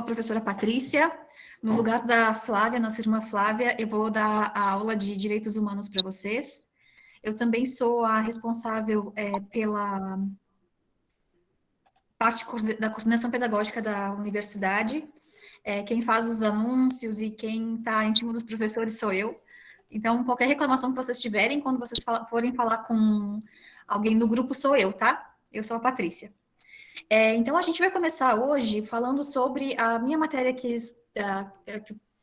professora Patrícia. No lugar da Flávia, nossa irmã Flávia, eu vou dar a aula de Direitos Humanos para vocês. Eu também sou a responsável pela parte da coordenação pedagógica da universidade. Quem faz os anúncios e quem está em cima dos professores sou eu. Então, qualquer reclamação que vocês tiverem, quando vocês forem falar com alguém do grupo, sou eu, tá? Eu sou a Patrícia. Então, a gente vai começar hoje falando sobre a minha matéria que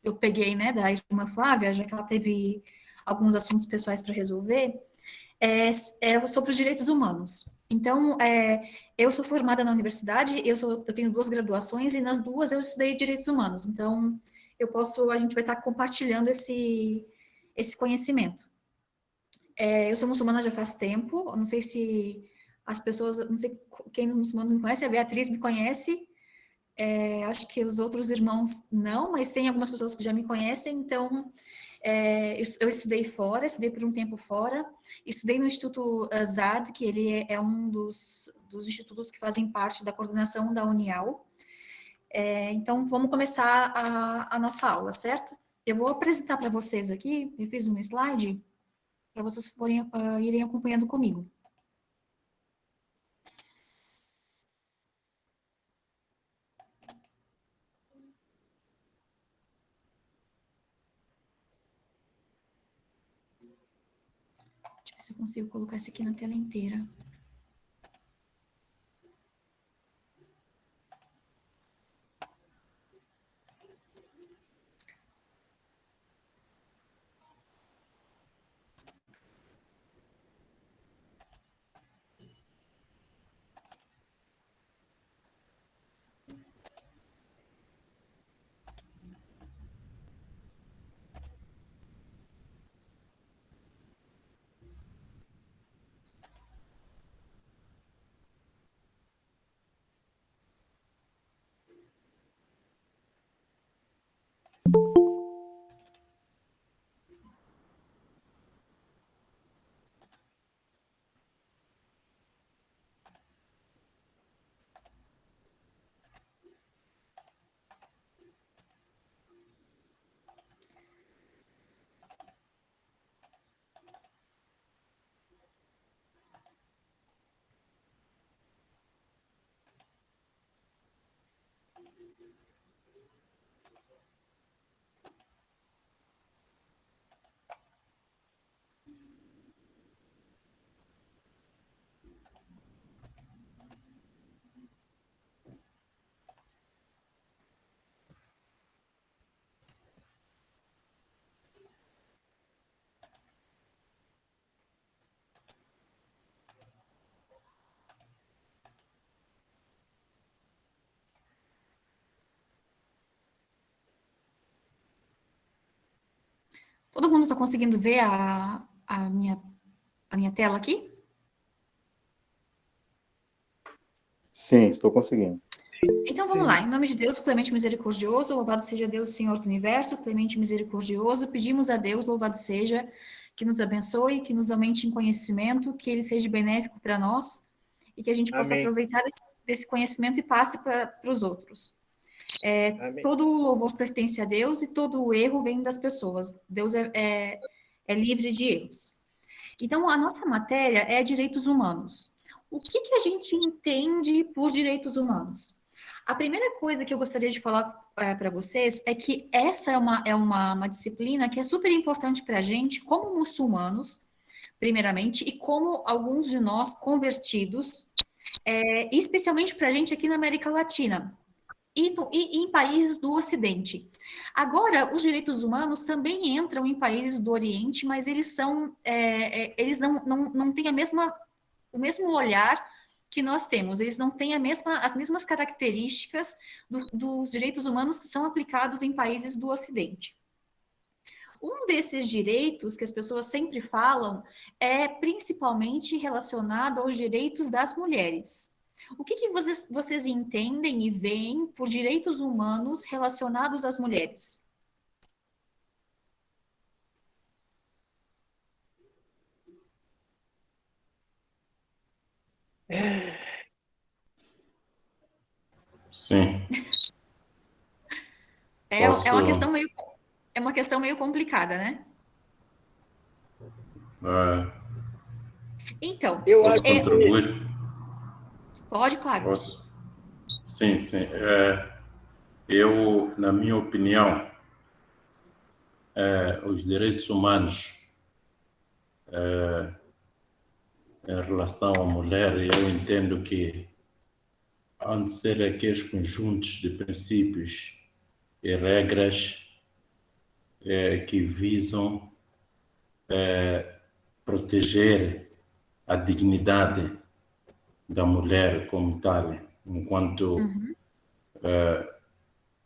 eu peguei, né, da irmã Flávia, já que ela teve alguns assuntos pessoais para resolver, sobre os direitos humanos. Então, eu sou formada na universidade, eu tenho 2 graduações e nas 2 eu estudei direitos humanos. Então, a gente vai estar compartilhando esse conhecimento. Eu sou muçulmana já faz tempo, não sei se as pessoas, não sei quem dos muçulmanos me conhece, a Beatriz me conhece, acho que os outros irmãos não, mas tem algumas pessoas que já me conhecem, então eu estudei fora, estudei por um tempo fora, estudei no Instituto ZAD, que ele é um dos institutos que fazem parte da coordenação da Unial. Então, vamos começar a nossa aula, certo? Eu vou apresentar para vocês aqui, eu fiz um slide, para vocês irem acompanhando comigo. Deixa eu ver se eu consigo colocar isso aqui na tela inteira. Todo mundo está conseguindo ver a minha tela aqui? Sim, estou conseguindo. Então vamos lá, em nome de Deus, clemente e misericordioso, louvado seja Deus, Senhor do universo, clemente e misericordioso, pedimos a Deus, louvado seja, que nos abençoe, que nos aumente em conhecimento, que ele seja benéfico para nós e que a gente possa aproveitar desse conhecimento e passe para os outros. Todo o louvor pertence a Deus e todo o erro vem das pessoas. Deus é livre de erros. Então, a nossa matéria é direitos humanos. O que a gente entende por direitos humanos? A primeira coisa que eu gostaria de falar para vocês é que essa é uma disciplina que é super importante para a gente, como muçulmanos, primeiramente, e como alguns de nós convertidos, especialmente para a gente aqui na América Latina e em países do Ocidente. Agora, os direitos humanos também entram em países do Oriente, mas eles eles não têm o mesmo olhar que nós temos, eles não têm as mesmas características dos direitos humanos que são aplicados em países do Ocidente. Um desses direitos que as pessoas sempre falam é principalmente relacionado aos direitos das mulheres. O que vocês entendem e veem por direitos humanos relacionados às mulheres? Sim. É uma Posso, questão meio complicada, né? eh, Então, Eu posso acho é, que contribuir? pode, claro. Posso? Sim, sim. Eu, na minha opinião, os direitos humanos em relação à mulher, eu entendo que há de ser aqueles conjuntos de princípios e regras que visam proteger a dignidade da mulher como tal, enquanto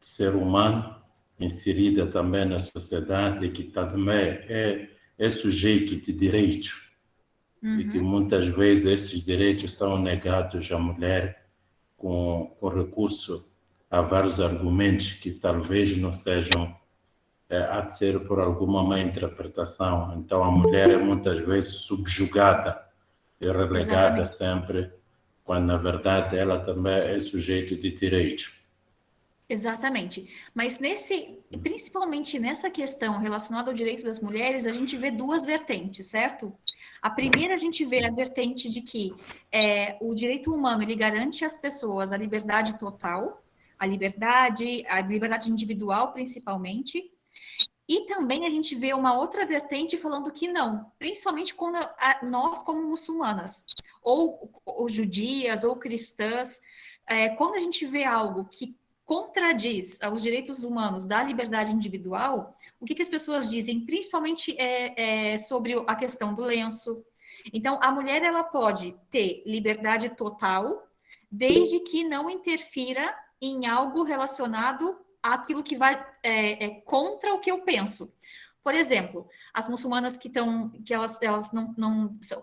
ser humano inserida também na sociedade, que também é sujeito de direitos e que muitas vezes esses direitos são negados à mulher com recurso a vários argumentos que talvez não sejam, há de ser por alguma má interpretação. Então a mulher é muitas vezes subjugada e relegada Exatamente. sempre, quando na verdade ela também é sujeito de direitos. Exatamente. Mas principalmente nessa questão relacionada ao direito das mulheres, a gente vê duas vertentes, certo? A primeira, a gente vê a vertente de que o direito humano ele garante às pessoas a liberdade total, a liberdade individual, principalmente. E também a gente vê uma outra vertente falando que não, principalmente quando nós, como muçulmanas, ou judias, ou cristãs, quando a gente vê algo que contradiz os direitos humanos da liberdade individual, o que as pessoas dizem, principalmente sobre a questão do lenço. Então, a mulher ela pode ter liberdade total, desde que não interfira em algo relacionado àquilo que vai contra o que eu penso. Por exemplo, as muçulmanas que elas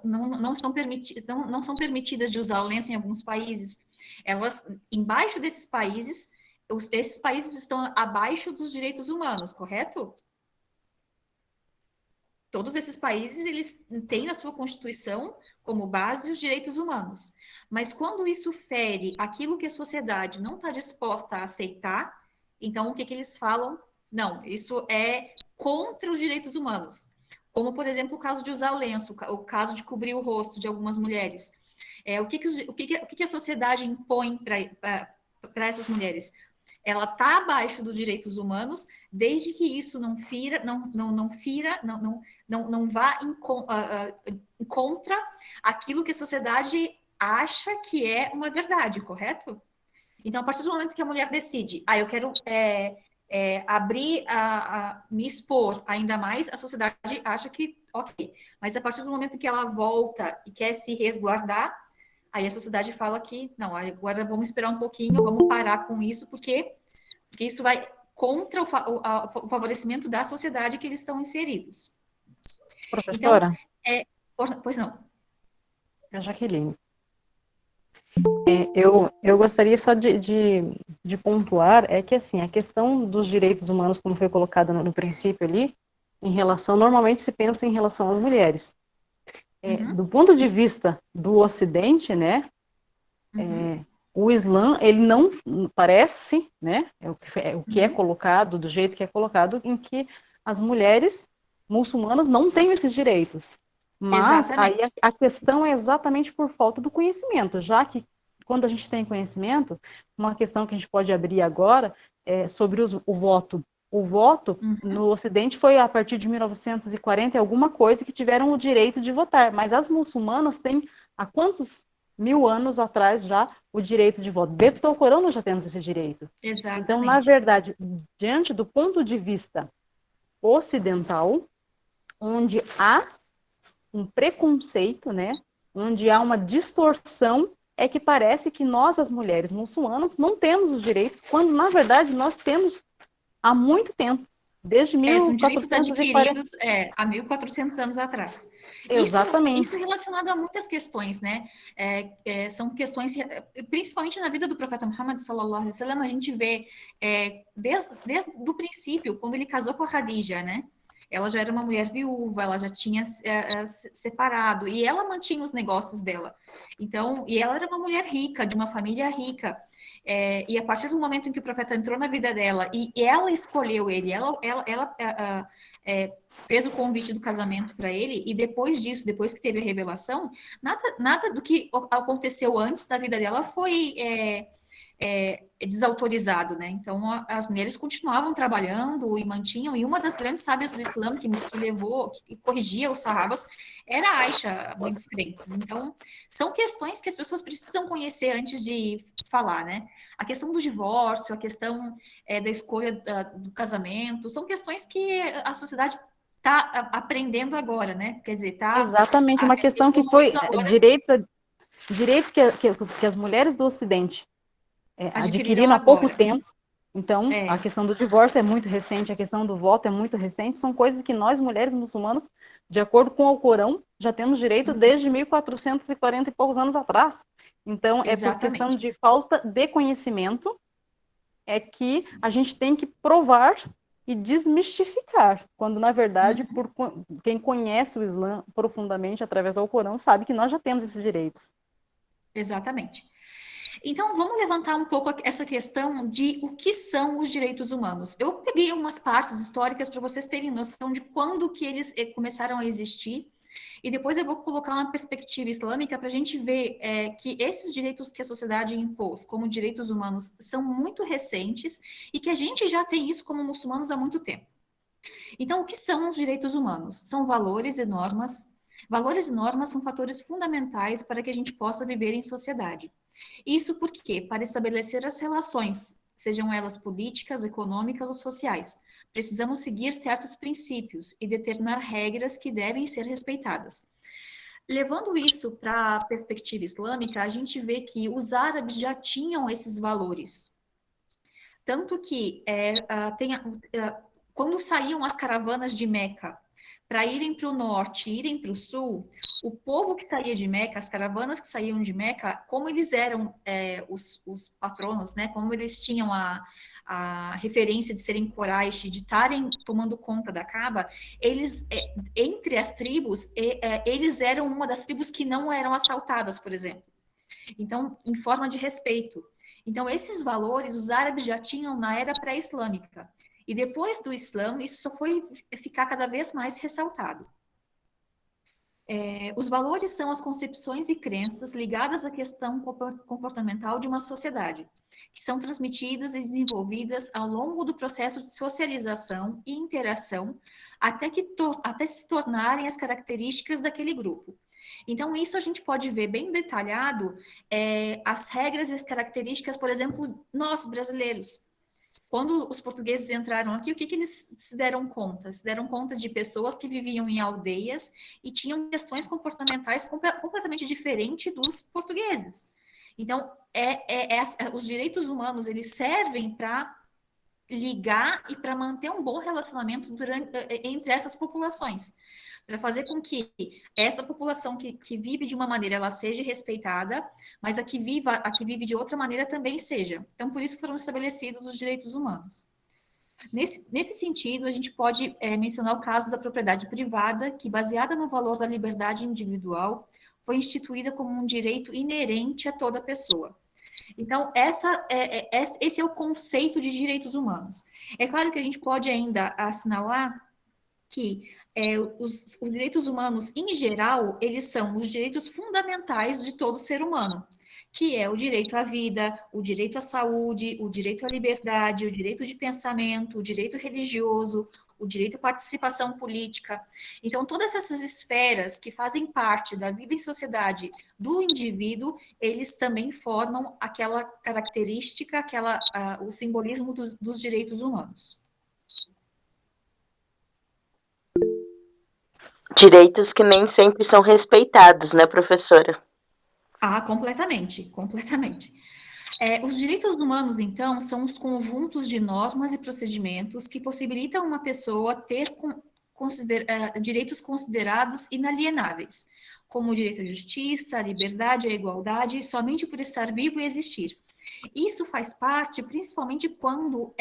não são permitidas de usar o lenço em alguns países, elas, embaixo desses países, esses países estão abaixo dos direitos humanos, correto? Todos esses países, eles têm na sua Constituição como base os direitos humanos. Mas quando isso fere aquilo que a sociedade não está disposta a aceitar, então o que eles falam? Não, isso é contra os direitos humanos. Como, por exemplo, o caso de usar o lenço, o caso de cobrir o rosto de algumas mulheres. O que a sociedade impõe para essas mulheres? Ela está abaixo dos direitos humanos, desde que isso não fira, não vá contra aquilo que a sociedade acha que é uma verdade, correto? Então, a partir do momento que a mulher decide, eu quero abrir, me expor ainda mais, a sociedade acha que ok. Mas a partir do momento que ela volta e quer se resguardar, aí a sociedade fala que não, agora vamos esperar um pouquinho, vamos parar com isso, porque isso vai contra o favorecimento da sociedade que eles estão inseridos. Então, Professora, pois não. é a Jaqueline. Eu gostaria só de pontuar, é que assim, a questão dos direitos humanos, como foi colocada no princípio ali, normalmente se pensa em relação às mulheres. Do ponto de vista do Ocidente, né, o Islã, ele não parece, né, o que é colocado, do jeito que é colocado, em que as mulheres muçulmanas não têm esses direitos. Mas Exatamente. aí a questão é exatamente por falta do conhecimento, já que quando a gente tem conhecimento, uma questão que a gente pode abrir agora é sobre o voto. O voto no Ocidente foi a partir de 1940 alguma coisa que tiveram o direito de votar, mas as muçulmanas têm há quantos mil anos atrás já o direito de voto. Dentro do Corão nós já temos esse direito. Exatamente. Então, na verdade, diante do ponto de vista ocidental, onde há um preconceito, né, onde há uma distorção, é que parece que nós, as mulheres muçulmanas, não temos os direitos, quando, na verdade, nós temos há muito tempo, desde São direitos 1440. adquiridos há 1.400 anos atrás. Exatamente. Isso relacionado a muitas questões, né? São questões, principalmente na vida do profeta Muhammad sallallahu alaihi wasallam, a gente vê desde o princípio, quando ele casou com a Khadija, né? Ela já era uma mulher viúva, ela já tinha se separado, e ela mantinha os negócios dela. Então, e ela era uma mulher rica, de uma família rica. E a partir do momento em que o profeta entrou na vida dela e ela escolheu ele, ela fez o convite do casamento para ele, e depois disso, depois que teve a revelação, nada do que aconteceu antes da vida dela foi desautorizado, né? Então, as mulheres continuavam trabalhando e mantinham, e uma das grandes sábias do Islã que corrigia os sahabas, era a Aisha, mãe dos crentes. Então, são questões que as pessoas precisam conhecer antes de falar, né? A questão do divórcio, a questão da escolha do casamento, são questões que a sociedade está aprendendo agora, né? Quer dizer, Exatamente, uma questão que foi direitos que as mulheres do Ocidente adquiriram há pouco tempo. Então, a questão do divórcio é muito recente, a questão do voto é muito recente, são coisas que nós, mulheres muçulmanas, de acordo com o Alcorão, já temos direito desde 1440 e poucos anos atrás. Então, por questão de falta de conhecimento, é que a gente tem que provar e desmistificar, quando, na verdade, quem conhece o Islã profundamente, através do Alcorão, sabe que nós já temos esses direitos. Exatamente. Então, vamos levantar um pouco essa questão de o que são os direitos humanos. Eu peguei umas partes históricas para vocês terem noção de quando que eles começaram a existir, e depois eu vou colocar uma perspectiva islâmica para a gente ver que esses direitos que a sociedade impôs como direitos humanos são muito recentes e que a gente já tem isso como muçulmanos há muito tempo. Então, o que são os direitos humanos? São valores e normas. Valores e normas são fatores fundamentais para que a gente possa viver em sociedade. Isso por quê? Para estabelecer as relações, sejam elas políticas, econômicas ou sociais. Precisamos seguir certos princípios e determinar regras que devem ser respeitadas. Levando isso para a perspectiva islâmica, a gente vê que os árabes já tinham esses valores. Tanto que quando saíam as caravanas de Meca para irem para o norte, irem para o sul, o povo que saía de Meca, as caravanas que saíam de Meca, como eles eram os patronos, né? Como eles tinham a referência de serem Quraysh, de estarem tomando conta da Kaaba, eles, entre as tribos, eles eram uma das tribos que não eram assaltadas, por exemplo. Então, em forma de respeito. Então, esses valores os árabes já tinham na era pré-islâmica. E depois do Islã, isso só foi ficar cada vez mais ressaltado. Os valores são as concepções e crenças ligadas à questão comportamental de uma sociedade, que são transmitidas e desenvolvidas ao longo do processo de socialização e interação, até se tornarem as características daquele grupo. Então, isso a gente pode ver bem detalhado, as regras e as características, por exemplo, nós, brasileiros. Quando os portugueses entraram aqui, o que eles se deram conta? Se deram conta de pessoas que viviam em aldeias e tinham questões comportamentais completamente diferentes dos portugueses. Então, os direitos humanos, eles servem para ligar e para manter um bom relacionamento entre essas populações, para fazer com que essa população que vive de uma maneira, ela seja respeitada, mas a que vive de outra maneira também seja. Então, por isso foram estabelecidos os direitos humanos. Nesse sentido, a gente pode mencionar o caso da propriedade privada, que, baseada no valor da liberdade individual, foi instituída como um direito inerente a toda pessoa. Então, esse é o conceito de direitos humanos. É claro que a gente pode ainda assinalar que os direitos humanos, em geral, eles são os direitos fundamentais de todo ser humano, que é o direito à vida, o direito à saúde, o direito à liberdade, o direito de pensamento, o direito religioso, o direito à participação política. Então, todas essas esferas que fazem parte da vida em sociedade do indivíduo, eles também formam aquela característica, o simbolismo dos direitos humanos. Direitos que nem sempre são respeitados, né, professora? Completamente, completamente. Os direitos humanos, então, são os conjuntos de normas e procedimentos que possibilitam uma pessoa ter direitos considerados inalienáveis, como o direito à justiça, à liberdade, à igualdade, somente por estar vivo e existir. Isso faz parte, principalmente quando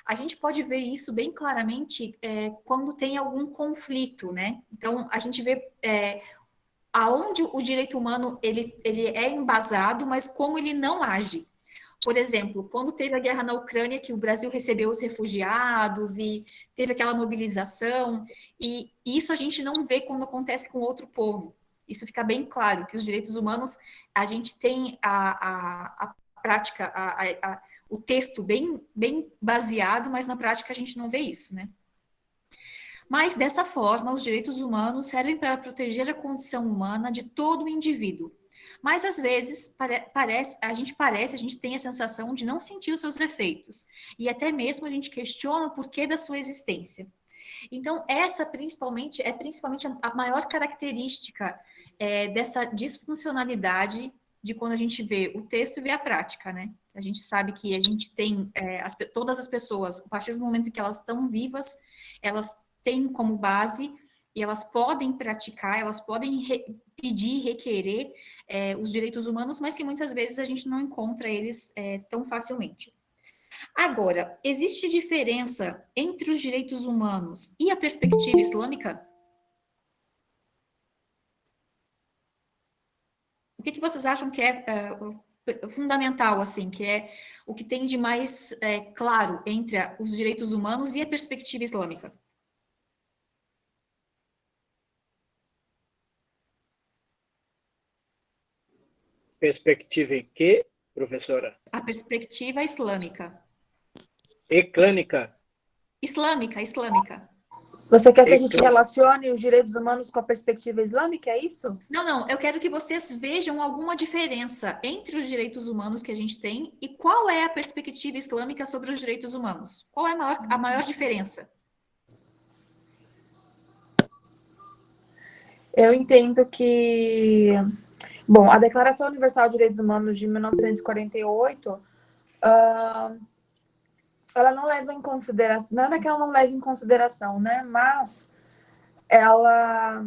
a gente pode ver isso bem claramente quando tem algum conflito, né? Então, a gente vê aonde o direito humano ele é embasado, mas como ele não age. Por exemplo, quando teve a guerra na Ucrânia, que o Brasil recebeu os refugiados e teve aquela mobilização, e isso a gente não vê quando acontece com outro povo. Isso fica bem claro, que os direitos humanos, a gente tem a prática, o texto bem baseado, mas na prática a gente não vê isso, né? Mas, dessa forma, os direitos humanos servem para proteger a condição humana de todo o indivíduo. Mas, às vezes, a gente tem a sensação de não sentir os seus efeitos. E até mesmo a gente questiona o porquê da sua existência. Então, essa principalmente a maior característica dessa disfuncionalidade de quando a gente vê o texto e vê a prática, né? A gente sabe que a gente tem todas as pessoas, a partir do momento que elas estão vivas, elas têm como base e elas podem praticar, elas podem pedir, requerer os direitos humanos, mas que muitas vezes a gente não encontra eles tão facilmente. Agora, existe diferença entre os direitos humanos e a perspectiva islâmica? O que vocês acham que é fundamental, assim, que é o que tem de mais claro entre os direitos humanos e a perspectiva islâmica? Perspectiva em que, professora? A perspectiva islâmica. Eclânica. Islâmica. Você quer que a gente relacione os direitos humanos com a perspectiva islâmica, é isso? Não, eu quero que vocês vejam alguma diferença entre os direitos humanos que a gente tem e qual é a perspectiva islâmica sobre os direitos humanos. Qual é a maior diferença? Eu entendo que... Bom, a Declaração Universal de Direitos Humanos de 1948, ela não leva em consideração... Nada que ela não leve em consideração, né? Mas ela...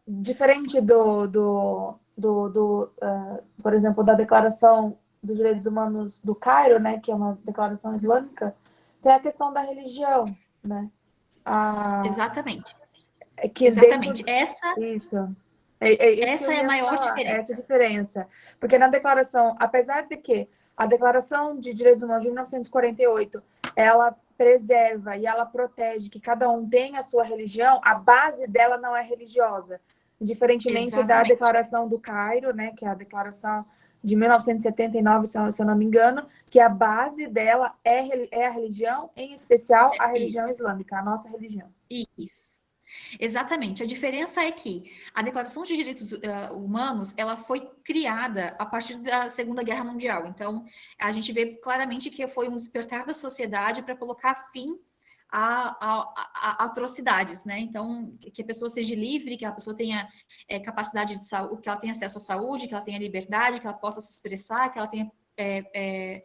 Diferente por exemplo, da Declaração dos Direitos Humanos do Cairo, né? Que é uma declaração islâmica, tem a questão da religião, né? Exatamente. Exatamente. Isso. Essa é a maior diferença. Essa diferença. Porque na declaração, apesar de que a Declaração de Direitos Humanos de 1948, ela preserva e ela protege que cada um tenha a sua religião, a base dela não é religiosa. Diferentemente da Declaração do Cairo, né, que é a Declaração de 1979, se eu não me engano, que a base dela é a religião, em especial a religião islâmica, a nossa religião. Isso. Exatamente. A diferença é que a Declaração de Direitos Humanos, ela foi criada a partir da Segunda Guerra Mundial. Então, a gente vê claramente que foi um despertar da sociedade para colocar fim a atrocidades, né? Então, que a pessoa seja livre, que a pessoa tenha capacidade de saúde, que ela tenha acesso à saúde, que ela tenha liberdade, que ela possa se expressar, que ela tenha... que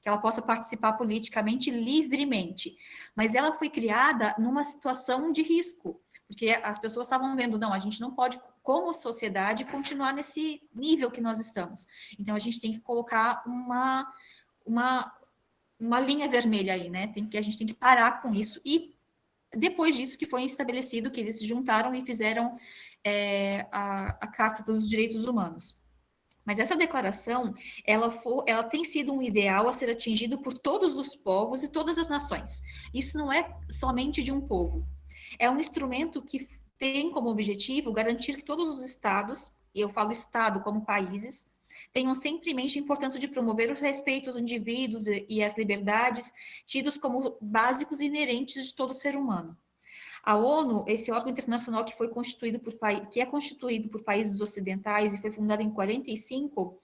ela possa participar politicamente livremente. Mas ela foi criada numa situação de risco, porque as pessoas estavam vendo, não, a gente não pode, como sociedade, continuar nesse nível que nós estamos. Então, a gente tem que colocar uma linha vermelha aí, né? A gente tem que parar com isso. E depois disso que foi estabelecido, que eles se juntaram e fizeram a Carta dos Direitos Humanos. Mas essa declaração, ela tem sido um ideal a ser atingido por todos os povos e todas as nações. Isso não é somente de um povo. É um instrumento que tem como objetivo garantir que todos os estados, e eu falo estado como países, tenham sempre em mente a importância de promover o respeito aos indivíduos e às liberdades tidos como básicos e inerentes de todo ser humano. A ONU, esse órgão internacional que é constituído por países ocidentais e foi fundado em 1945,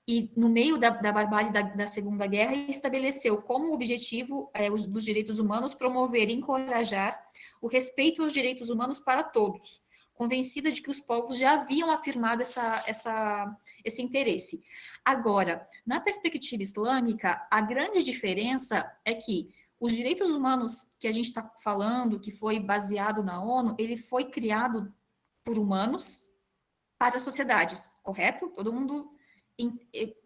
e no meio da barbárie da Segunda Guerra, estabeleceu como objetivo dos direitos humanos promover e encorajar o respeito aos direitos humanos para todos, convencida de que os povos já haviam afirmado esse interesse. Agora, na perspectiva islâmica, a grande diferença é que os direitos humanos que a gente está falando, que foi baseado na ONU, ele foi criado por humanos para sociedades, correto? Todo mundo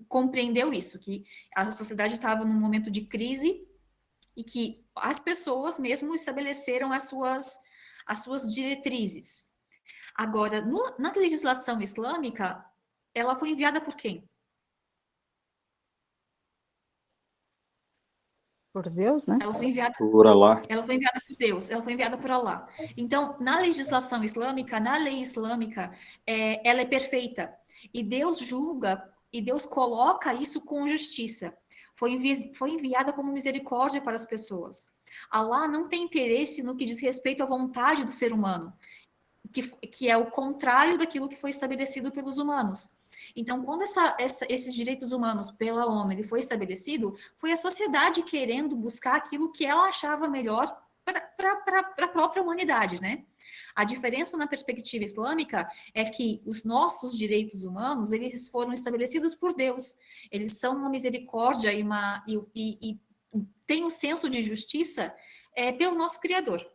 compreendeu isso, que a sociedade estava num momento de crise e que as pessoas mesmo estabeleceram as suas diretrizes. Agora, na legislação islâmica, ela foi enviada por quem? Por Deus, né? Ela foi enviada Por Allah. Ela foi enviada por Deus, ela foi enviada por Allah. Então, na legislação islâmica, na lei islâmica, ela é perfeita. E Deus julga, e Deus coloca isso com justiça. Foi enviada como misericórdia para as pessoas. Allah não tem interesse no que diz respeito à vontade do ser humano, que é o contrário daquilo que foi estabelecido pelos humanos. Então, quando esses direitos humanos pela ONU ele foi estabelecido, foi a sociedade querendo buscar aquilo que ela achava melhor para a própria humanidade, né? A diferença na perspectiva islâmica é que os nossos direitos humanos, eles foram estabelecidos por Deus. Eles são uma misericórdia e têm um senso de justiça pelo nosso Criador.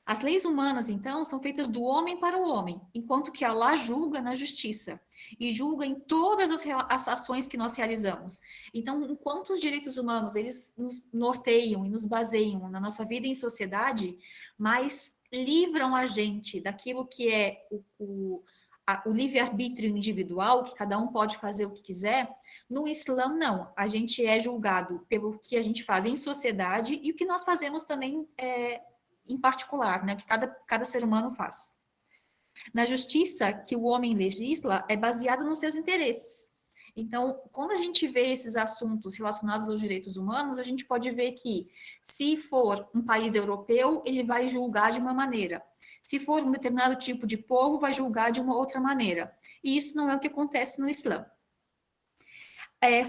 As leis humanas, então, são feitas do homem para o homem, enquanto que Allah julga na justiça e julga em todas as ações que nós realizamos. Então, enquanto os direitos humanos, eles nos norteiam e nos baseiam na nossa vida em sociedade, mas livram a gente daquilo que é o livre-arbítrio individual, que cada um pode fazer o que quiser, no Islã, não. A gente é julgado pelo que a gente faz em sociedade e o que nós fazemos também em particular, né, que cada ser humano faz. Na justiça que o homem legisla é baseada nos seus interesses. Então, quando a gente vê esses assuntos relacionados aos direitos humanos, a gente pode ver que, se for um país europeu, ele vai julgar de uma maneira. Se for um determinado tipo de povo, vai julgar de uma outra maneira. E isso não é o que acontece no Islã.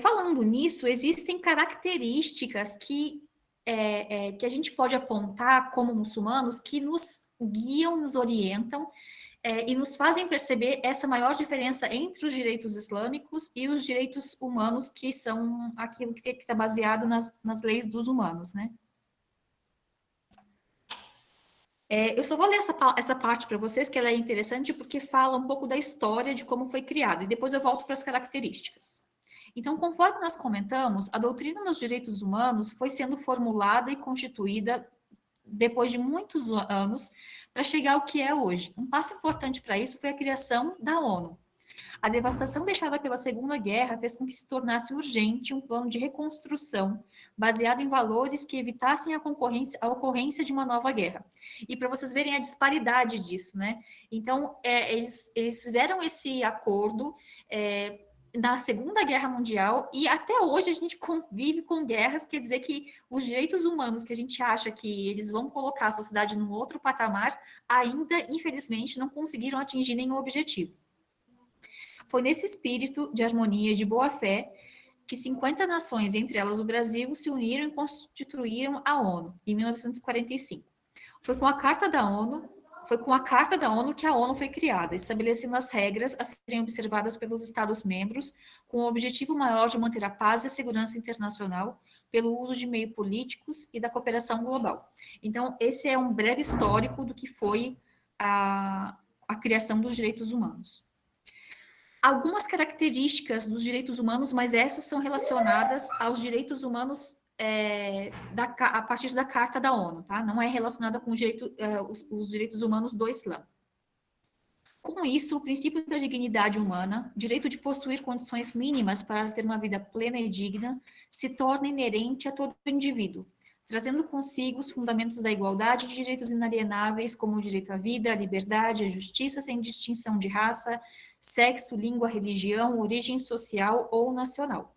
Falando nisso, existem características que a gente pode apontar como muçulmanos que nos guiam, nos orientam e nos fazem perceber essa maior diferença entre os direitos islâmicos e os direitos humanos, que são aquilo que está baseado nas leis dos humanos, né? Eu só vou ler essa parte para vocês, que ela é interessante porque fala um pouco da história de como foi criado, e depois eu volto para as características. Então, conforme nós comentamos, a doutrina dos direitos humanos foi sendo formulada e constituída depois de muitos anos para chegar ao que é hoje. Um passo importante para isso foi a criação da ONU. A devastação deixada pela Segunda Guerra fez com que se tornasse urgente um plano de reconstrução baseado em valores que evitassem a ocorrência de uma nova guerra. E para vocês verem a disparidade disso, né? Então, eles fizeram esse acordo na Segunda Guerra Mundial, e até hoje a gente convive com guerras, quer dizer que os direitos humanos que a gente acha que eles vão colocar a sociedade num outro patamar, ainda, infelizmente, não conseguiram atingir nenhum objetivo. Foi nesse espírito de harmonia e de boa-fé que 50 nações, entre elas o Brasil, se uniram e constituíram a ONU, em 1945. Foi com a Carta da ONU que a ONU foi criada, estabelecendo as regras a serem observadas pelos Estados-membros, com o objetivo maior de manter a paz e a segurança internacional pelo uso de meios políticos e da cooperação global. Então, esse é um breve histórico do que foi a criação dos direitos humanos. Algumas características dos direitos humanos, mas essas são relacionadas aos direitos humanos a partir da Carta da ONU, tá? Não é relacionada com os direitos humanos do Islã. Com isso, o princípio da dignidade humana, direito de possuir condições mínimas para ter uma vida plena e digna, se torna inerente a todo indivíduo, trazendo consigo os fundamentos da igualdade de direitos inalienáveis, como o direito à vida, à liberdade, à justiça, sem distinção de raça, sexo, língua, religião, origem social ou nacional.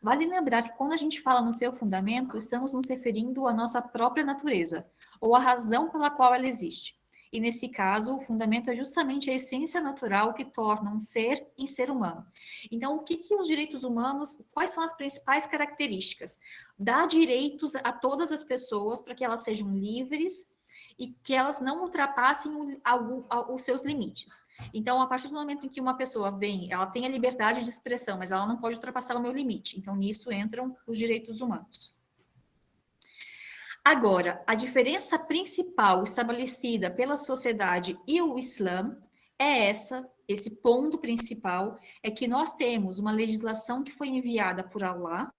Vale lembrar que quando a gente fala no seu fundamento, estamos nos referindo à nossa própria natureza, ou à razão pela qual ela existe. E nesse caso, o fundamento é justamente a essência natural que torna um ser em ser humano. Então, o que os direitos humanos, quais são as principais características? Dá direitos a todas as pessoas para que elas sejam livres e que elas não ultrapassem os seus limites. Então, a partir do momento em que uma pessoa vem, ela tem a liberdade de expressão, mas ela não pode ultrapassar o meu limite. Então, nisso entram os direitos humanos. Agora, a diferença principal estabelecida pela sociedade e o Islã é essa esse ponto principal, é que nós temos uma legislação que foi enviada por Allah,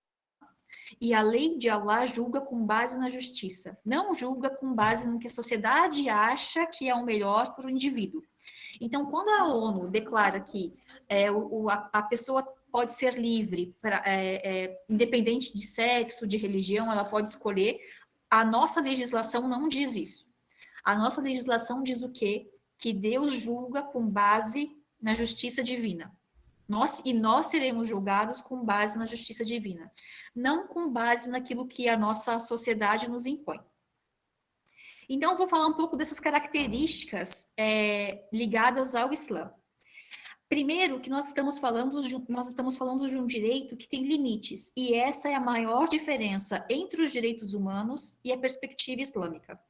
e a lei de Allah julga com base na justiça, não julga com base no que a sociedade acha que é o melhor para o indivíduo. Então, quando a ONU declara que a pessoa pode ser livre, independente de sexo, de religião, ela pode escolher, a nossa legislação não diz isso. A nossa legislação diz o quê? Que Deus julga com base na justiça divina. Nós seremos julgados com base na justiça divina, não com base naquilo que a nossa sociedade nos impõe. Então, eu vou falar um pouco dessas características ligadas ao Islã. Primeiro, que nós estamos falando de um direito que tem limites, e essa é a maior diferença entre os direitos humanos e a perspectiva islâmica.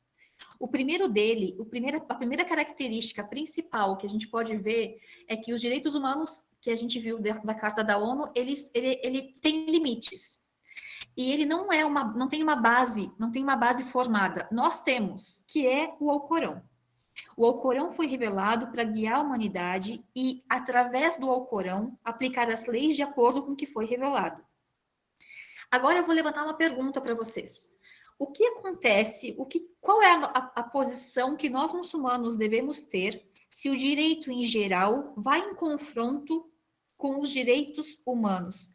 A primeira característica principal que a gente pode ver é que os direitos humanos que a gente viu da Carta da ONU, ele tem limites. E ele não tem uma base formada. Nós temos, que é o Alcorão. O Alcorão foi revelado para guiar a humanidade e, através do Alcorão, aplicar as leis de acordo com o que foi revelado. Agora eu vou levantar uma pergunta para vocês. O que acontece, qual é a posição que nós muçulmanos devemos ter se o direito em geral vai em confronto com os direitos humanos,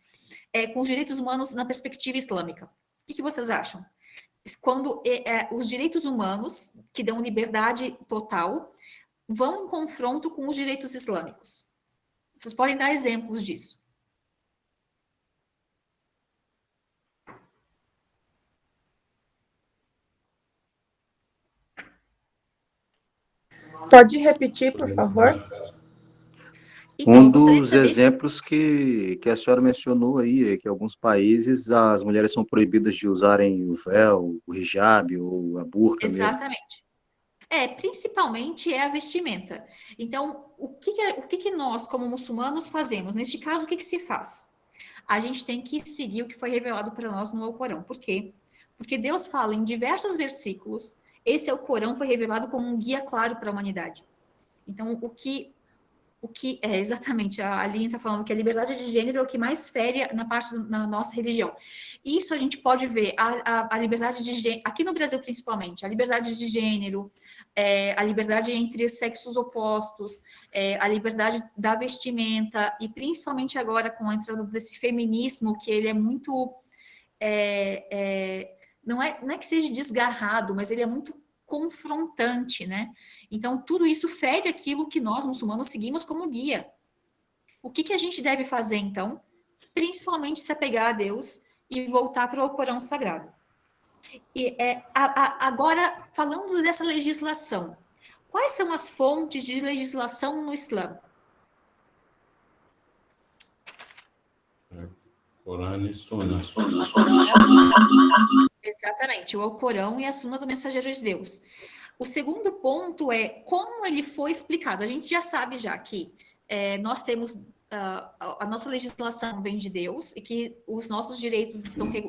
na perspectiva islâmica? O que vocês acham? Quando os direitos humanos, que dão liberdade total, vão em confronto com os direitos islâmicos. Vocês podem dar exemplos disso. Pode repetir, por favor? Então, dos exemplos que a senhora mencionou aí é que em alguns países as mulheres são proibidas de usarem o véu, o hijab ou a burca mesmo. Exatamente. Principalmente é a vestimenta. Então, o que nós, como muçulmanos, fazemos? Neste caso, o que se faz? A gente tem que seguir o que foi revelado para nós no Alcorão. Por quê? Porque Deus fala em diversos versículos, esse Alcorão foi revelado como um guia claro para a humanidade. Então, exatamente, a Aline está falando que a liberdade de gênero é o que mais fere na nossa religião. Isso a gente pode ver, a liberdade de gênero, aqui no Brasil principalmente, a liberdade de gênero, a liberdade entre sexos opostos, a liberdade da vestimenta, e principalmente agora com a entrada desse feminismo, que ele é muito... não é que seja desgarrado, mas ele é muito confrontante, né? Então, tudo isso fere aquilo que nós, muçulmanos, seguimos como guia. O que a gente deve fazer, então? Principalmente se apegar a Deus e voltar para o Alcorão Sagrado. E agora, falando dessa legislação, quais são as fontes de legislação no Islã? Corão e Sunna. Exatamente, o Alcorão e a Sunna do Mensageiro de Deus. O segundo ponto é como ele foi explicado. A gente já sabe que nós temos a nossa legislação vem de Deus e que os nossos direitos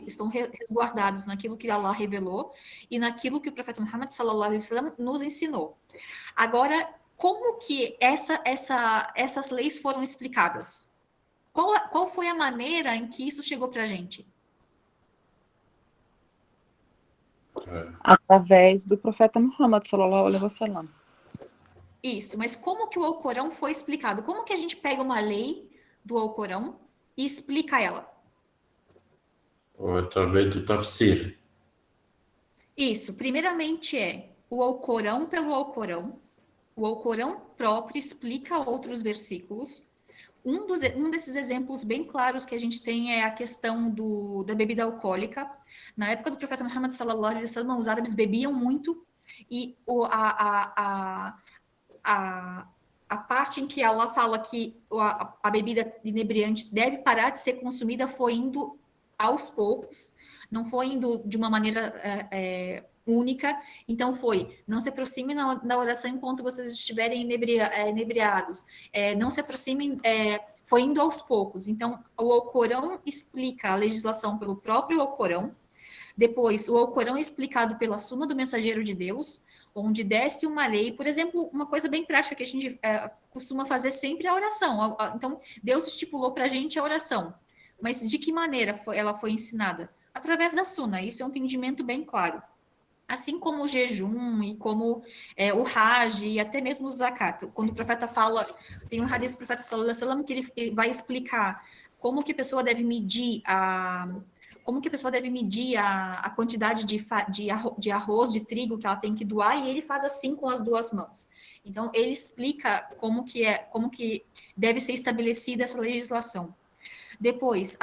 estão resguardados naquilo que Allah revelou e naquilo que o profeta Muhammad sallallahu alaihi wasallam nos ensinou. Agora, como que essas leis foram explicadas? Qual foi a maneira em que isso chegou para a gente? Através do profeta Muhammad sallallahu alaihi wasallam. Isso, mas como que o Alcorão foi explicado? Como que a gente pega uma lei do Alcorão e explica ela? Ou através do tafsir. Isso, primeiramente o Alcorão pelo Alcorão. O Alcorão próprio explica outros versículos. Um desses exemplos bem claros que a gente tem é a questão da bebida alcoólica. Na época do profeta Muhammad sallallahu alaihi wasallam, os árabes bebiam muito e a parte em que Allah fala que a bebida inebriante deve parar de ser consumida foi indo aos poucos, não foi indo de uma maneira única. Então não se aproxime na oração enquanto vocês estiverem inebriados, não se aproximem, foi indo aos poucos. Então o Alcorão explica a legislação pelo próprio Alcorão, depois o Alcorão é explicado pela Sunna do Mensageiro de Deus. onde desce uma lei, por exemplo, uma coisa bem prática que a gente costuma fazer sempre é a oração. Então, Deus estipulou para a gente a oração, mas de que maneira ela foi ensinada? Através da Suna, isso é um entendimento bem claro. Assim como o jejum e como o Hajj e até mesmo o Zakat. Quando o profeta fala, tem um hadith do profeta sallallahu alaihi wasallam que ele vai explicar como que a pessoa deve medir a quantidade de arroz, de trigo que ela tem que doar, e ele faz assim com as duas mãos. Então, ele explica como que deve ser estabelecida essa legislação. Depois,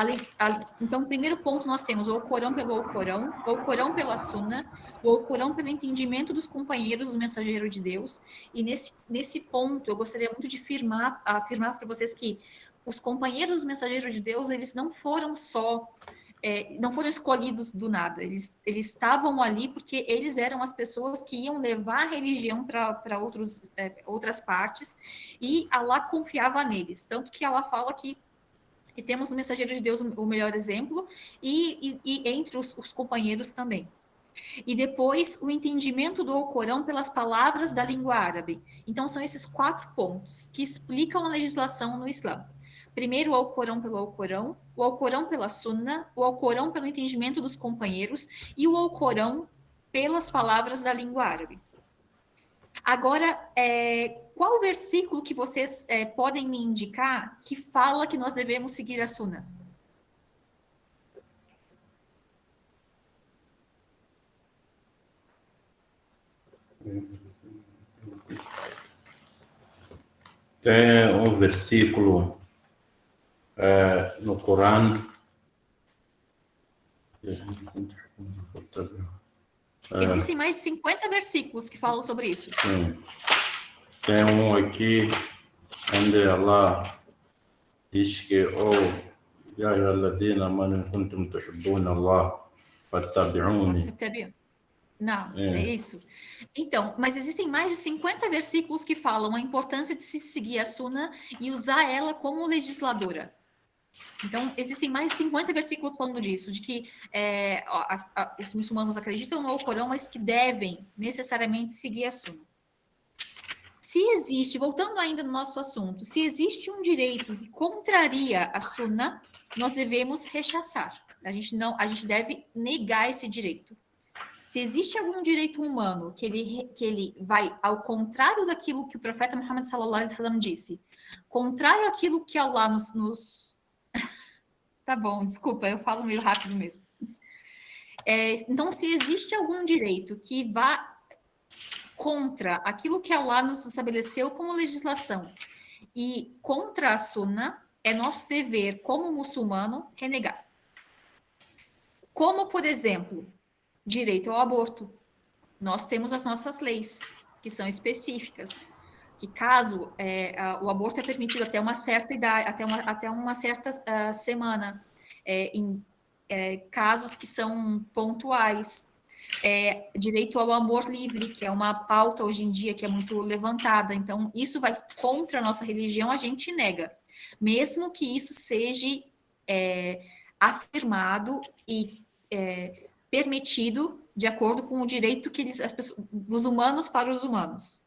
então, primeiro ponto, nós temos o Alcorão pelo Alcorão, o Alcorão pela Sunna, o Alcorão pelo entendimento dos companheiros do mensageiro de Deus, e nesse ponto, eu gostaria muito de afirmar para vocês que os companheiros do mensageiro de Deus, eles não foram escolhidos do nada, eles estavam ali porque eles eram as pessoas que iam levar a religião para outras partes, e Allah confiava neles, tanto que Allah fala que temos no mensageiro de Deus o melhor exemplo, e entre os companheiros também. E depois, o entendimento do Alcorão pelas palavras da língua árabe. Então, são esses 4 pontos que explicam a legislação no Islã. Primeiro, o Alcorão pelo Alcorão, o Alcorão pela Sunna, o Alcorão pelo entendimento dos companheiros e o Alcorão pelas palavras da língua árabe. Agora, qual versículo que vocês podem me indicar que fala que nós devemos seguir a Sunna? Tem um versículo no Corão. Existem mais de 50 versículos que falam sobre isso. Sim. Tem um aqui onde Allah diz que Ya ayyuhalladhina amanu in kuntum tuhibbuna Allah fattabi'uni. Não, é isso. Então, mas existem mais de 50 versículos que falam a importância de se seguir a Sunna e usar ela como legisladora. Então, existem mais de 50 versículos falando disso, de que os muçulmanos acreditam no Alcorão, mas que devem necessariamente seguir a Sunna. Se existe, voltando ainda no nosso assunto, se existe um direito que contraria a Sunna, nós devemos rechaçar. A gente deve negar esse direito. Se existe algum direito humano que ele vai ao contrário daquilo que o profeta Muhammad sallallahu alaihi wasallam disse, contrário àquilo que Allah nos... Tá bom, desculpa, eu falo meio rápido mesmo. Então, se existe algum direito que vá contra aquilo que Allah nos estabeleceu como legislação e contra a Sunna, é nosso dever, como muçulmano, renegar. Como, por exemplo, direito ao aborto. Nós temos as nossas leis, que são específicas, que caso o aborto é permitido até uma certa idade, até uma certa semana, em casos que são pontuais, direito ao amor livre, que é uma pauta hoje em dia que é muito levantada. Então, isso vai contra a nossa religião, a gente nega. Mesmo que isso seja afirmado e permitido de acordo com o direito que dos humanos para os humanos.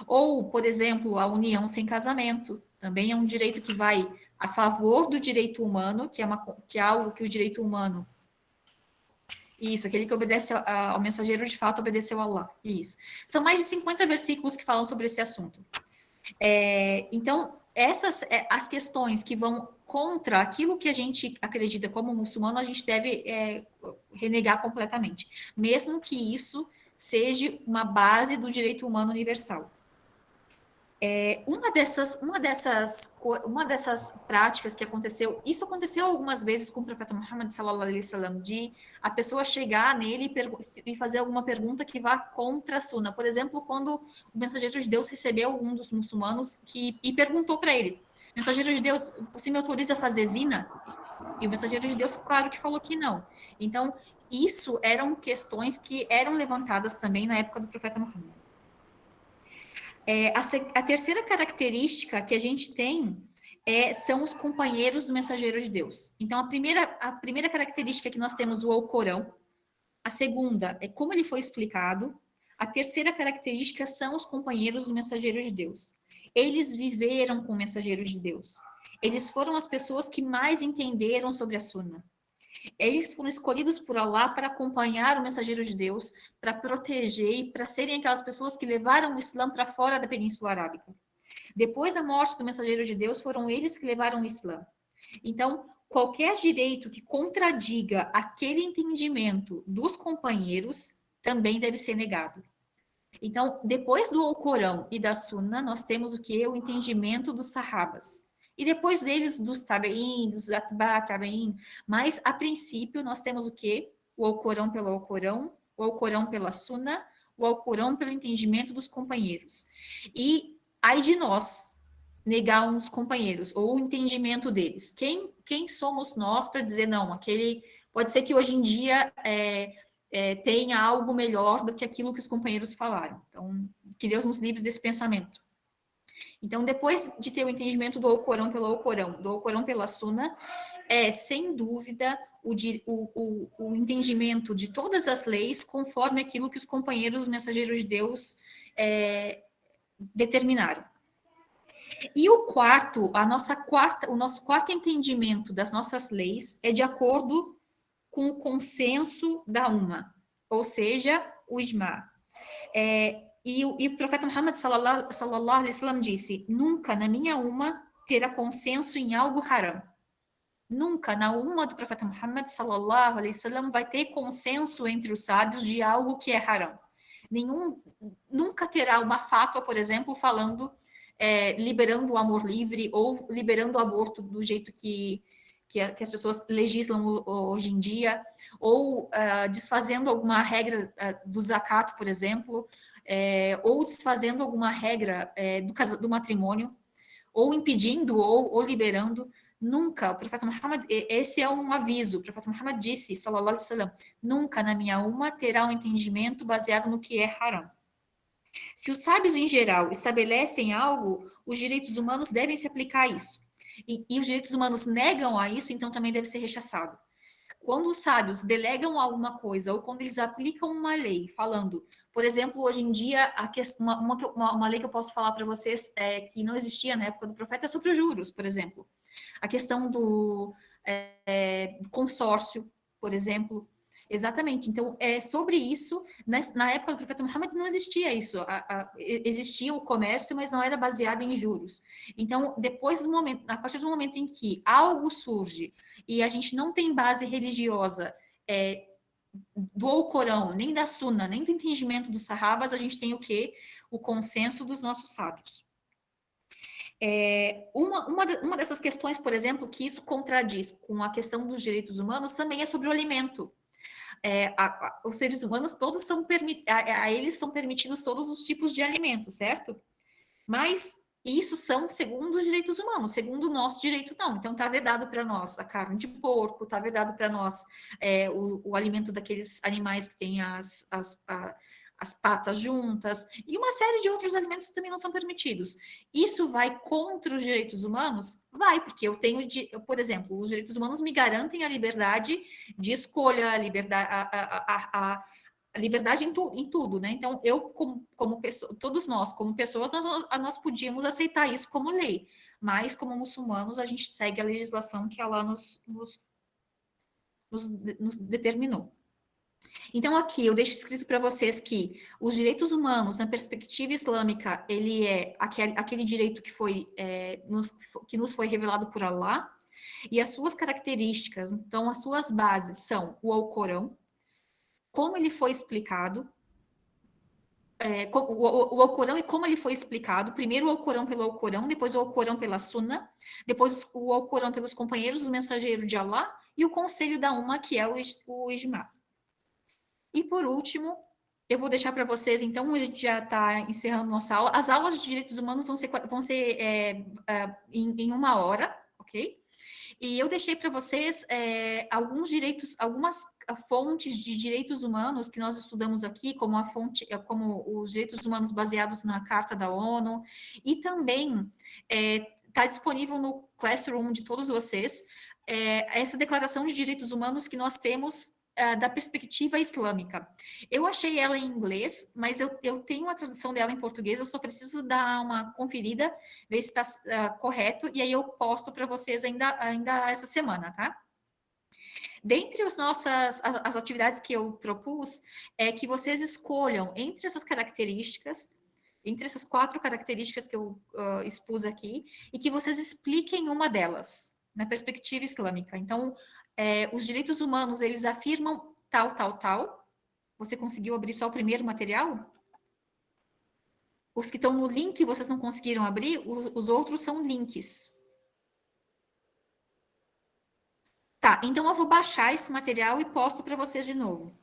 Ou, por exemplo, a união sem casamento, também é um direito que vai a favor do direito humano, que é algo que o direito humano... Isso, aquele que obedece ao mensageiro de fato obedeceu a Allah. Isso. São mais de 50 versículos que falam sobre esse assunto. Então, as questões que vão contra aquilo que a gente acredita como muçulmano, a gente deve renegar completamente, mesmo que isso seja uma base do direito humano universal. Uma dessas práticas que isso aconteceu algumas vezes com o profeta Muhammad sallallahu alaihi wasallam, de a pessoa chegar nele e fazer alguma pergunta que vá contra a Sunna. Por exemplo, quando o mensageiro de Deus recebeu um dos muçulmanos e perguntou para ele: mensageiro de Deus, você me autoriza a fazer zina? E o mensageiro de Deus, claro que falou que não. Então, isso eram questões que eram levantadas também na época do profeta Muhammad. A terceira característica que a gente tem são os companheiros do mensageiro de Deus. Então, a primeira característica que nós temos o Alcorão. A segunda é como ele foi explicado. A terceira característica são os companheiros do mensageiro de Deus. Eles viveram com o mensageiro de Deus. Eles foram as pessoas que mais entenderam sobre a Sunna. Eles foram escolhidos por Allah para acompanhar o mensageiro de Deus, para proteger e para serem aquelas pessoas que levaram o Islã para fora da Península Arábica. Depois da morte do mensageiro de Deus, foram eles que levaram o Islã. Então, qualquer direito que contradiga aquele entendimento dos companheiros também deve ser negado. Então, depois do Alcorão e da Sunna, nós temos o que? O entendimento dos Sahabas. E depois deles, dos Tabe'in, dos Atba' Tabe'in. Mas, a princípio, nós temos o que? O Alcorão pelo Alcorão, o Alcorão pela Sunna, o Alcorão pelo entendimento dos companheiros. E, ai de nós, negar uns companheiros, ou o entendimento deles. Quem somos nós para dizer, não, aquele... Pode ser que hoje em dia tenha algo melhor do que aquilo que os companheiros falaram. Então, que Deus nos livre desse pensamento. Então, depois de ter o entendimento do Alcorão pelo Alcorão, do Alcorão pela Sunna, sem dúvida, o entendimento de todas as leis conforme aquilo que os companheiros, os mensageiros de Deus, determinaram. E o nosso quarto entendimento das nossas leis é de acordo com o consenso da ou seja, o ijma. E o profeta Muhammad sallallahu alaihi wasallam disse: nunca na minha terá consenso em algo haram. Nunca na do profeta Muhammad sallallahu alaihi wasallam vai ter consenso entre os sábios de algo que é haram. Nunca terá uma fátua, por exemplo, falando, liberando o amor livre ou liberando o aborto do jeito que as pessoas legislam hoje em dia, ou desfazendo alguma regra do zakat, por exemplo, ou desfazendo alguma regra do matrimônio, ou impedindo ou liberando. Nunca, o profeta Muhammad, esse é um aviso, o profeta Muhammad disse, sallallahu alaihi wasallam, nunca na minha terá um entendimento baseado no que é haram. Se os sábios em geral estabelecem algo, os direitos humanos devem se aplicar a isso. E os direitos humanos negam a isso, então também deve ser rechaçado. Quando os sábios delegam alguma coisa, ou quando eles aplicam uma lei, falando, por exemplo, hoje em dia, uma lei que eu posso falar para vocês que não existia na época do profeta é sobre os juros, por exemplo. A questão do consórcio, por exemplo. Exatamente. Então, sobre isso, na época do profeta Muhammad não existia isso. Existia o comércio, mas não era baseado em juros. Então, a partir do momento em que algo surge e a gente não tem base religiosa do Alcorão, nem da Sunna, nem do entendimento dos Sahabas, a gente tem o quê? O consenso dos nossos sábios. Uma dessas questões, por exemplo, que isso contradiz com a questão dos direitos humanos, também é sobre o alimento. Os seres humanos todos a eles são permitidos todos os tipos de alimentos, certo? Mas isso são segundo os direitos humanos, segundo o nosso direito não. Então está vedado para nós a carne de porco, está vedado para nós o alimento daqueles animais que têm as patas juntas, e uma série de outros alimentos que também não são permitidos. Isso vai contra os direitos humanos? Vai, porque por exemplo, os direitos humanos me garantem a liberdade de escolha, a liberdade em tudo, né? Então, eu, como pessoa, todos nós, como pessoas, nós podíamos aceitar isso como lei, mas, como muçulmanos, a gente segue a legislação que Allah nos determinou. Então, aqui eu deixo escrito para vocês que os direitos humanos, na perspectiva islâmica, ele é aquele direito que nos foi revelado por Allah, e as suas características, então, as suas bases são o Alcorão, como ele foi explicado, o Alcorão e como ele foi explicado, primeiro o Alcorão pelo Alcorão, depois o Alcorão pela Sunna, depois o Alcorão pelos companheiros do mensageiro de Allah, e o conselho da que é o Ijma. E, por último, eu vou deixar para vocês, então, a gente já está encerrando nossa aula. As aulas de direitos humanos vão ser em 1 hora, ok? E eu deixei para vocês algumas fontes de direitos humanos que nós estudamos aqui, como os direitos humanos baseados na Carta da ONU, e também está disponível no Classroom de todos vocês essa declaração de direitos humanos que nós temos da perspectiva islâmica. Eu achei ela em inglês, mas eu tenho a tradução dela em português, eu só preciso dar uma conferida, ver se está correto, e aí eu posto para vocês ainda essa semana, tá? Dentre as atividades que eu propus, é que vocês escolham entre essas características, entre essas 4 características que eu expus aqui, e que vocês expliquem uma delas, na perspectiva islâmica. Então, os direitos humanos, eles afirmam tal, tal, tal. Você conseguiu abrir só o primeiro material? Os que estão no link, vocês não conseguiram abrir, os outros são links. Tá, então eu vou baixar esse material e posto para vocês de novo.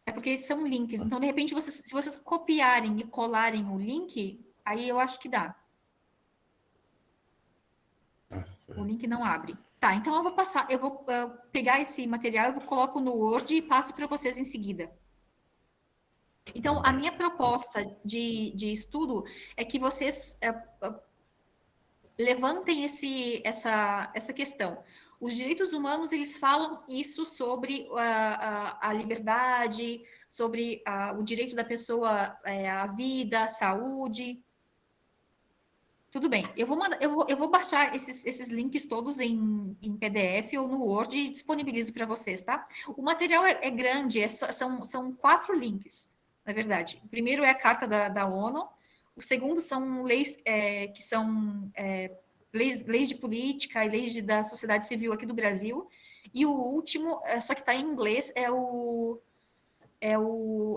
É porque são links, então de repente, se vocês copiarem e colarem o link, aí eu acho que dá. O link não abre. Tá, então eu vou pegar esse material, eu coloco no Word e passo para vocês em seguida. Então, a minha proposta de estudo é que vocês levantem essa questão. Os direitos humanos, eles falam isso sobre a liberdade, sobre o direito da pessoa à vida, à saúde. Tudo bem, eu vou baixar esses links todos em PDF ou no Word e disponibilizo para vocês, tá? O material é grande, são 4 links, na verdade. O primeiro é a Carta da ONU, o segundo são leis que são leis de política e leis da sociedade civil aqui do Brasil, e o último, só que está em inglês,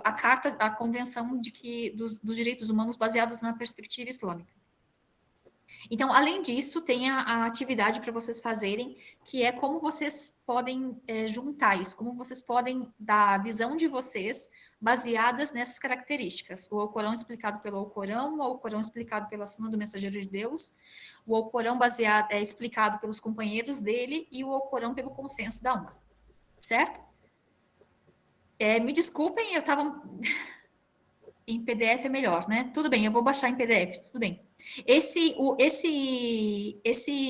a Carta, a Convenção dos Direitos Humanos baseados na perspectiva islâmica. Então, além disso, tem a atividade para vocês fazerem, que é como vocês podem juntar isso, como vocês podem dar a visão de vocês baseadas nessas características. O Alcorão explicado pelo Alcorão, o Alcorão explicado pela Suna do Mensageiro de Deus, o Alcorão explicado pelos companheiros dele e o Alcorão pelo consenso da UMA. Certo? Me desculpem, eu estava... Em PDF é melhor, né? Tudo bem, eu vou baixar em PDF, tudo bem. Esse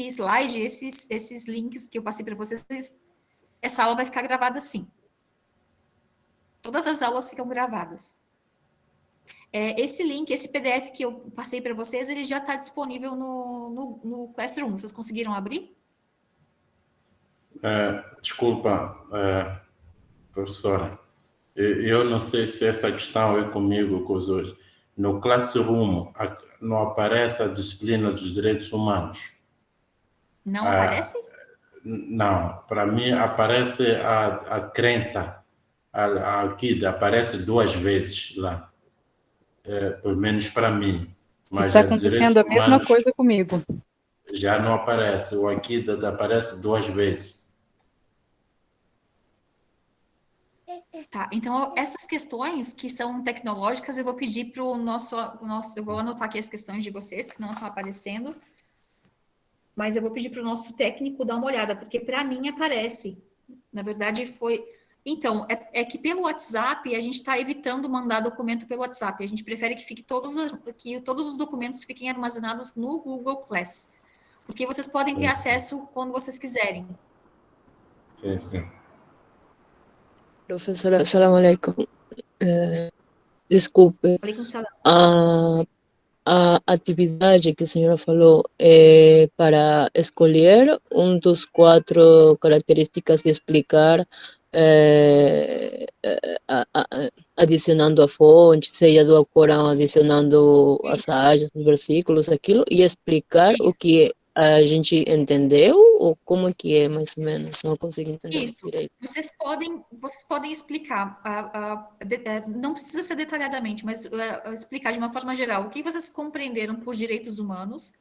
slide, esses links que eu passei para vocês, essa aula vai ficar gravada assim. Todas as aulas ficam gravadas. Esse link, esse PDF que eu passei para vocês, ele já está disponível no Classroom. Vocês conseguiram abrir? Desculpa, professora. Eu não sei se essa questão é comigo, com os outros. No Classroom não aparece a disciplina dos direitos humanos. Não aparece? Não, para mim aparece a crença, a Akida, aparece 2 vezes lá. Pelo menos para mim. Mas está acontecendo a mesma coisa comigo. Já não aparece, o Akida aparece 2 vezes. Tá, então essas questões que são tecnológicas, eu vou pedir para o nosso, eu vou anotar aqui as questões de vocês, que não estão aparecendo, mas eu vou pedir para o nosso técnico dar uma olhada, porque para mim aparece. Na verdade, foi... Então, é que pelo WhatsApp, a gente está evitando mandar documento pelo WhatsApp, a gente prefere que todos os documentos fiquem armazenados no Google Class, porque vocês podem ter acesso quando vocês quiserem. Sim, sim. Professora, salam alaikum. Desculpe, a atividade que a senhora falou é para escolher dos 4 características e explicar, adicionando a fonte, seja do Alcorão, adicionando as áreas, os versículos, aquilo, e explicar o que a gente entendeu, ou como que é, mais ou menos? Não consigo entender direito. Vocês podem explicar, não precisa ser detalhadamente, mas explicar de uma forma geral o que vocês compreenderam por direitos humanos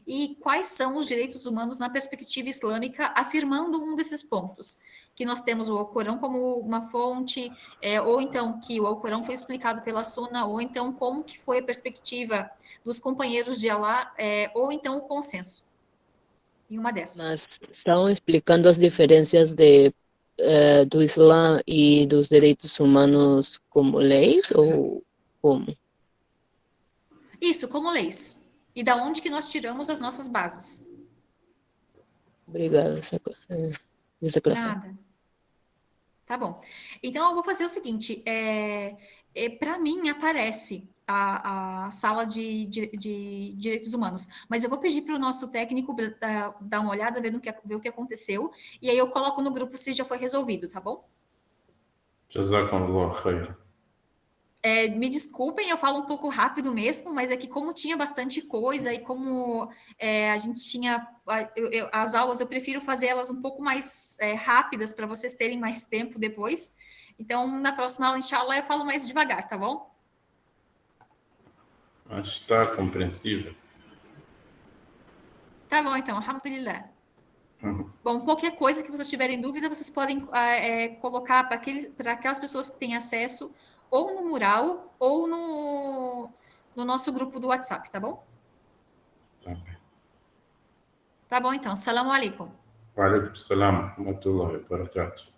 e quais são os direitos humanos na perspectiva islâmica, afirmando um desses pontos, que nós temos o Alcorão como uma fonte, ou então que o Alcorão foi explicado pela Suna, ou então como que foi a perspectiva dos companheiros de Alá, ou então o consenso. Em uma dessas. Mas estão explicando as diferenças do Islã e dos direitos humanos como leis, ou como? Isso, como leis. E da onde que nós tiramos as nossas bases. Obrigada. Nada. Tá bom. Então, eu vou fazer o seguinte. Para mim, aparece a sala de direitos humanos, mas eu vou pedir para o nosso técnico dar uma olhada, ver o que aconteceu, e aí eu coloco no grupo se já foi resolvido, tá bom? Jazakallah khair. Me desculpem, eu falo um pouco rápido mesmo, mas é que como tinha bastante coisa e como a gente tinha as aulas, eu prefiro fazer elas um pouco mais rápidas para vocês terem mais tempo depois. Então, na próxima aula, inshallah, eu falo mais devagar, tá bom? Acho que está compreensível. Tá bom, então, alhamdulillah. Bom, qualquer coisa que vocês tiverem dúvida, vocês podem colocar para aquelas pessoas que têm acesso ou no mural ou no nosso grupo do WhatsApp, tá bom? Tá bem. Tá bom, então. Assalamu alaikum. Wa alaikum salam wa rahmatullahi wa barakatuh.